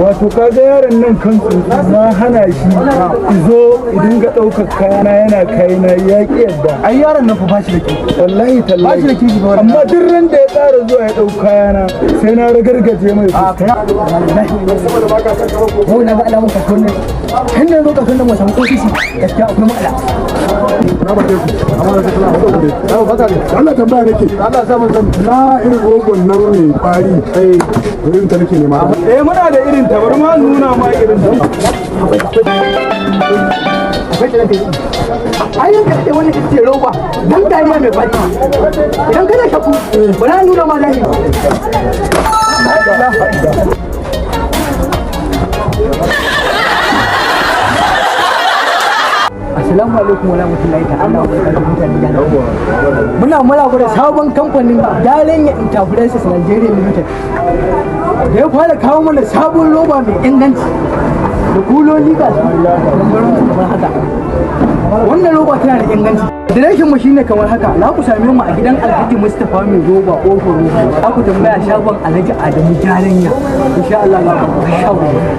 wato kaga yaron nan kan na hana shi izo idan ga daukar kayana yana kaina ya ki yadda ai yaron nan fa ba shi da ki wallahi tallahi ba shi da ki amma duk ran da ya tsara zuwa ya dauka kayana sai na ragargaje mai a kai ko na ga alamun ka kunne kan nan lokacin da mu samu ofisi gaskiya akwai matsala na ba ku amma da kula da ku dai baka ne Allah tambaya nake Allah sa mun san na irin rogon nan ne fari sai irin ta nake nema muna da irin ta bari ma nuna ma irin ta ayin ka ce wani ce roba dan dariya mai baki idan kana shaku ba na nuna ma lahi Assalamu alaikum warahmatullahi ta'ala wabarakatuh. Muna da sabon kamfanin Darling Enterprises Nigeria Limited. Da ya fara kawo mana sabon roba mai inganci da kuloli ga su kamar haka. Wannan roba tana da inganci. Adireshin mu shine kamar haka. Za ku same mu a gidan Alhaji Mustapha mai roba Ofo. Za ku tambaya shagon Alhaji Adamu Jaranya. Insha Allah za ku shago.